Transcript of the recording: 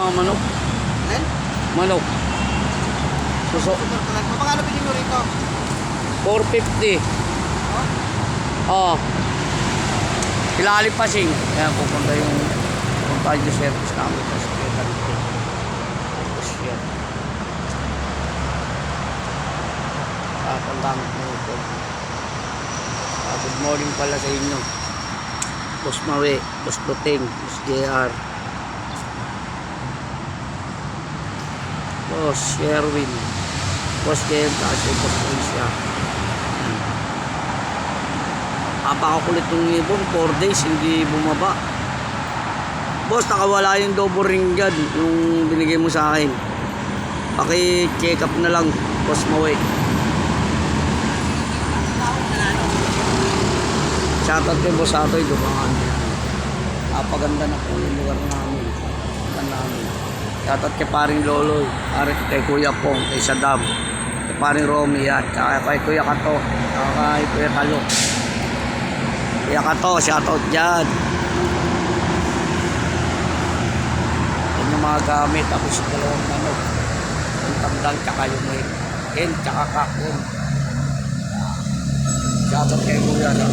Mga manok. Then, Manok. Suso. super kalan. Magkano bilhin nyo rito? 450. Oh? Oo. Ilalim pasing. Kaya pupunta yung punta yung service namin. Tapos kita dito. Tapos yan. Ang mo ito. Good morning pala sa inyo. Boss Mawe, Boss Luteng, Boss JR. Boss Sherwin. Boss JM kasi Boss Alicia. Napakakulit ng ibon, 4 days hindi bumaba. Boss, nakawala yung double ring guard yung binigay mo sa akin. Paki-check up na lang, Boss Mawe. Shoutout kay Boss Atoy, dumangan. Napaganda na po yung lugar namin. Shoutout kay paring Loloy, kay Kuya Pong, kay Sadam, kay paring Romy yan, kay Kuya Kato, kay Kuya Kalo. Kuya Kato, shoutout dyan. Yan yung mga gamit, tapos yung dalawang manok. Yung tandang, tsaka yung may hen, tsaka kakon. Shoutout kay Kuya, no?